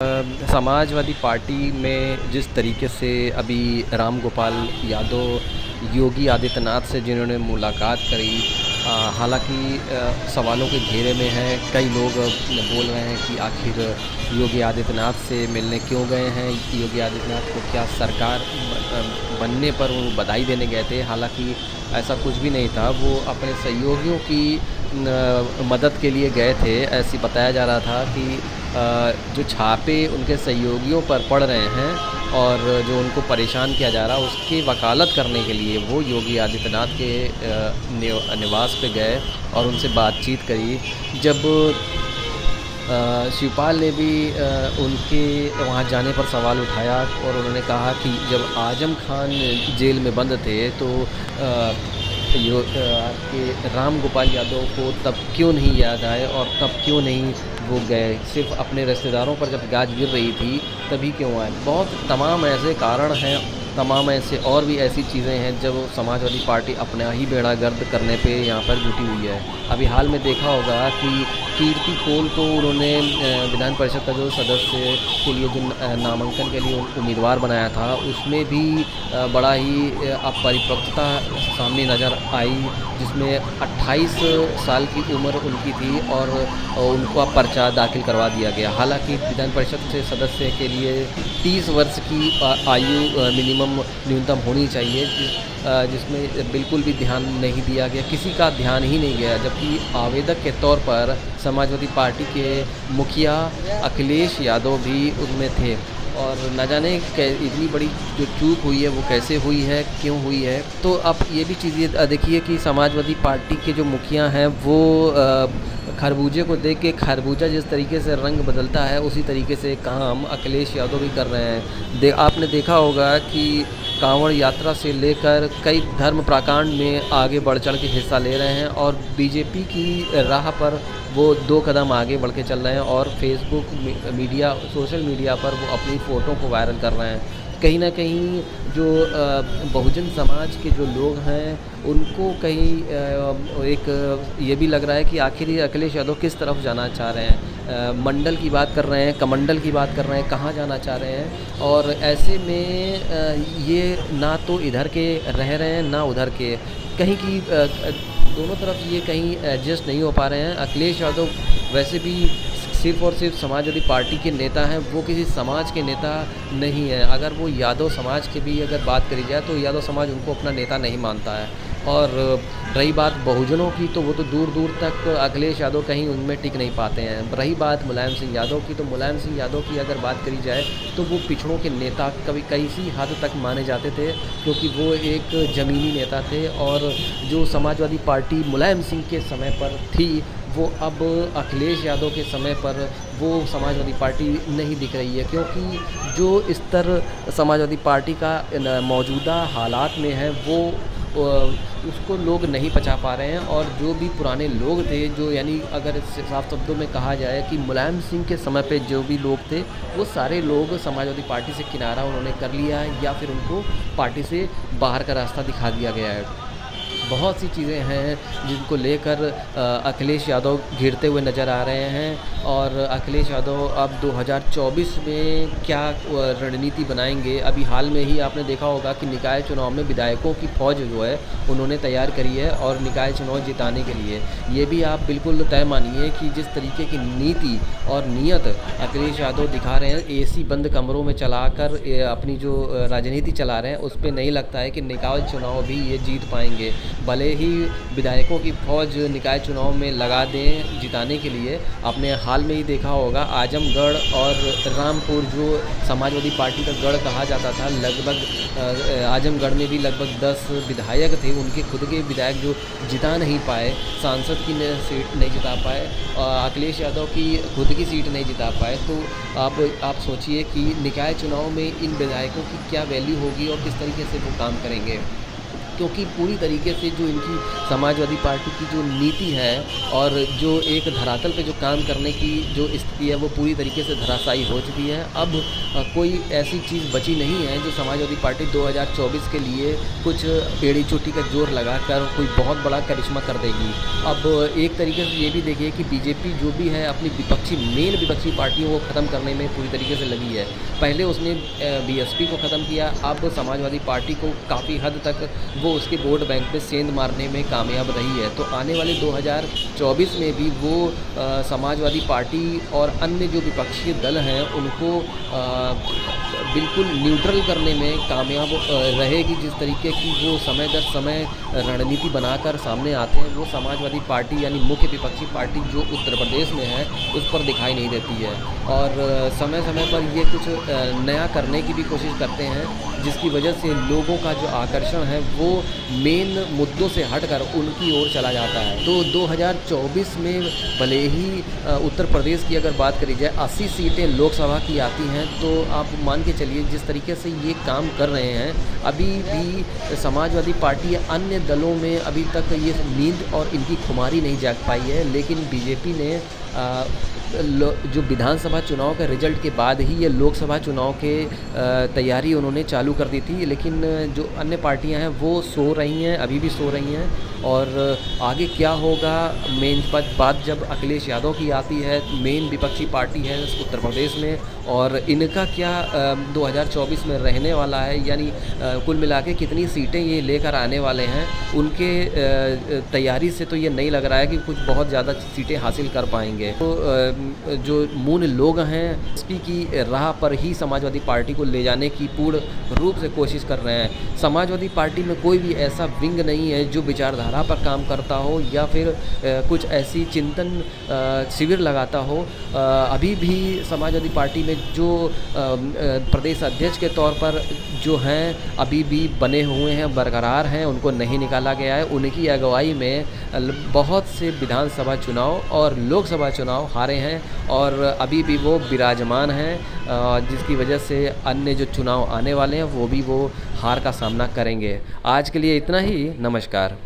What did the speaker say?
Samajwadi party में जिस तरीके से अभी राम गोपाल यादव योगी आदित्यनाथ से जिन्होंने मुलाकात करी, हालांकि सवालों के घेरे में हैं। कई लोग बोल रहे हैं कि आखिर योगी आदित्यनाथ से मिलने क्यों गए हैं, योगी आदित्यनाथ को क्या सरकार बनने पर वो बधाई देने गए थे। हालांकि ऐसा कुछ भी नहीं था, वो अपने सहयोगियों की मदद के लिए गए थे। ऐसी बताया जा रहा था कि जो छापे उनके सहयोगियों पर पड़ रहे हैं और जो उनको परेशान किया जा रहा है, उसकी वकालत करने के लिए वो योगी आदित्यनाथ के निवास पे गए और उनसे बातचीत करी। जब शिवपाल ने भी उनके वहाँ जाने पर सवाल उठाया और उन्होंने कहा कि जब आजम खान जेल में बंद थे तो आपके राम गोपाल यादव को तब क्यों नहीं याद आए और तब क्यों नहीं वो गए, सिर्फ अपने रिश्तेदारों पर जब गाज गिर रही थी तभी क्यों आए। बहुत तमाम ऐसे कारण हैं, तमाम ऐसे और भी ऐसी चीज़ें हैं जब समाजवादी पार्टी अपना ही बेड़ा गर्द करने पे यहाँ पर जुटी हुई है। अभी हाल में देखा होगा कि कीर्ति कोल को उन्होंने विधान परिषद का जो सदस्य के लिए जो नामांकन के लिए उम्मीदवार बनाया था, उसमें भी बड़ा ही अपरिपक्वता सामने नज़र आई, जिसमें 28 साल की उम्र उनकी थी और उनको पर्चा दाखिल करवा दिया गया। हालांकि विधान परिषद से सदस्य के लिए 30 वर्ष की आयु मिनिमम न्यूनतम होनी चाहिए, जिसमें बिल्कुल भी ध्यान नहीं दिया गया, किसी का ध्यान ही नहीं गया। जबकि आवेदक के तौर पर समाजवादी पार्टी के मुखिया अखिलेश यादव भी उसमें थे और न जाने इतनी बड़ी जो चूक हुई है वो कैसे हुई है, क्यों हुई है। तो आप ये भी चीज़ें देखिए कि समाजवादी पार्टी के जो मुखिया हैं वो खरबूजे को देख के खरबूजा जिस तरीके से रंग बदलता है, उसी तरीके से काम अखिलेश यादव भी कर रहे हैं। आपने देखा होगा कि कांवड़ यात्रा से लेकर कई धर्म प्राकांड में आगे बढ़ चढ़ के हिस्सा ले रहे हैं और बीजेपी की राह पर वो 2 कदम आगे बढ़ के चल रहे हैं और फेसबुक मीडिया, सोशल मीडिया पर वो अपनी फ़ोटो को वायरल कर रहे हैं। कहीं ना कहीं जो बहुजन समाज के जो लोग हैं उनको कहीं एक ये भी लग रहा है कि आखिर ये अखिलेश यादव किस तरफ जाना चाह रहे हैं। मंडल की बात कर रहे हैं, कमंडल की बात कर रहे हैं, कहाँ जाना चाह रहे हैं। और ऐसे में ये ना तो इधर के रह रहे हैं ना उधर के, कहीं की दोनों तरफ ये कहीं एडजस्ट नहीं हो पा रहे हैं। अखिलेश यादव वैसे भी सिर्फ़ और सिर्फ समाजवादी पार्टी के नेता हैं, वो किसी समाज के नेता नहीं हैं। अगर वो यादव समाज की भी अगर बात करी जाए तो यादव समाज उनको अपना नेता नहीं मानता है। और रही बात बहुजनों की, तो वो तो दूर दूर तक अखिलेश यादव कहीं उनमें टिक नहीं पाते हैं। रही बात मुलायम सिंह यादव की, तो मुलायम सिंह यादव की अगर बात करी जाए तो वो पिछड़ों के नेता कभी कई हद तक माने जाते थे, क्योंकि वो एक ज़मीनी नेता थे। और जो समाजवादी पार्टी मुलायम सिंह के समय पर थी, वो अब अखिलेश यादव के समय पर वो समाजवादी पार्टी नहीं दिख रही है, क्योंकि जो स्तर समाजवादी पार्टी का मौजूदा हालात में है वो उसको लोग नहीं पचा पा रहे हैं। और जो भी पुराने लोग थे, जो यानी अगर साफ शब्दों में कहा जाए कि मुलायम सिंह के समय पे जो भी लोग थे, वो सारे लोग समाजवादी पार्टी से किनारा उन्होंने कर लिया है या फिर उनको पार्टी से बाहर का रास्ता दिखा दिया गया है। बहुत सी चीज़ें हैं जिनको लेकर अखिलेश यादव घिरते हुए नज़र आ रहे हैं। और अखिलेश यादव अब 2024 में क्या रणनीति बनाएंगे। अभी हाल में ही आपने देखा होगा कि निकाय चुनाव में विधायकों की फ़ौज जो है उन्होंने तैयार करी है और निकाय चुनाव जिताने के लिए ये भी आप बिल्कुल तय मानिए कि जिस तरीके की नीति और नीयत अखिलेश यादव दिखा रहे हैं, एसी बंद कमरों में चलाकर अपनी जो राजनीति चला रहे हैं, उस पर नहीं लगता है कि निकाय चुनाव भी ये जीत पाएंगे। भले ही विधायकों की फ़ौज निकाय चुनाव में लगा दें जिताने के लिए। आपने हाल में ही देखा होगा आजमगढ़ और रामपुर जो समाजवादी पार्टी का गढ़ कहा जाता था, लगभग आजमगढ़ में भी लगभग 10 विधायक थे, उनके खुद के विधायक जो जिता नहीं पाए, सांसद की सीट नहीं जिता पाए, अखिलेश यादव की खुद की सीट नहीं जिता पाए। तो आप सोचिए कि निकाय चुनाव में इन विधायकों की क्या वैल्यू होगी और किस तरीके से वो काम करेंगे। क्योंकि पूरी तरीके से जो इनकी समाजवादी पार्टी की जो नीति है और जो एक धरातल पे जो काम करने की जो स्थिति है वो पूरी तरीके से धराशायी हो चुकी है। अब कोई ऐसी चीज़ बची नहीं है जो समाजवादी पार्टी 2024 के लिए कुछ एड़ी चोटी का जोर लगाकर कोई बहुत बड़ा करिश्मा कर देगी। अब एक तरीके से ये भी देखिए कि बीजेपी जो भी है अपनी मेन विपक्षी पार्टियों को ख़त्म करने में पूरी तरीके से लगी है। पहले उसने बीएसपी को ख़त्म किया, अब समाजवादी पार्टी को काफ़ी हद तक वो उसके वोट बैंक पे सेंध मारने में कामयाब रही है। तो आने वाले 2024 में भी वो समाजवादी पार्टी और अन्य जो विपक्षी दल हैं उनको बिल्कुल न्यूट्रल करने में कामयाब रहेगी। जिस तरीके की वो समय दर समय रणनीति बनाकर सामने आते हैं वो समाजवादी पार्टी यानी मुख्य विपक्षी पार्टी जो उत्तर प्रदेश में है उस पर दिखाई नहीं देती है। और समय समय पर ये कुछ नया करने की भी कोशिश करते हैं जिसकी वजह से लोगों का जो आकर्षण है वो मेन मुद्दों से हटकर उनकी ओर चला जाता है। तो 2024 में भले ही उत्तर प्रदेश की अगर बात करी जाए 80 सीटें लोकसभा की आती हैं तो आप मान के चलिए जिस तरीके से ये काम कर रहे हैं अभी भी समाजवादी पार्टी या अन्य दलों में अभी तक ये नींद और इनकी खुमारी नहीं जाग पाई है। लेकिन बीजेपी ने जो विधानसभा चुनाव के रिजल्ट के बाद ही ये लोकसभा चुनाव के तैयारी उन्होंने चालू कर दी थी। लेकिन जो अन्य पार्टियां हैं वो सो रही हैं, अभी भी सो रही हैं। और आगे क्या होगा मेन बात जब अखिलेश यादव की आती है, मेन विपक्षी पार्टी है उत्तर प्रदेश में, और इनका क्या 2024 में रहने वाला है, यानी कुल मिला के कितनी सीटें ये लेकर आने वाले हैं, उनके तैयारी से तो ये नहीं लग रहा है कि कुछ बहुत ज़्यादा सीटें हासिल कर पाएंगे। तो जो मूल लोग हैं एसपी की राह पर ही समाजवादी पार्टी को ले जाने की पूर्ण रूप से कोशिश कर रहे हैं। समाजवादी पार्टी में कोई भी ऐसा विंग नहीं है जो विचारधारा पर काम करता हो या फिर कुछ ऐसी चिंतन शिविर लगाता हो। अभी भी समाजवादी पार्टी में जो प्रदेश अध्यक्ष के तौर पर जो हैं अभी भी बने हुए हैं, बरकरार हैं, उनको नहीं निकाला गया है। उनकी अगुवाई में बहुत से विधानसभा चुनाव और लोकसभा चुनाव हारे हैं और अभी भी वो विराजमान हैं, जिसकी वजह से अन्य जो चुनाव आने वाले हैं वो भी वो हार का सामना करेंगे। आज के लिए इतना ही। नमस्कार।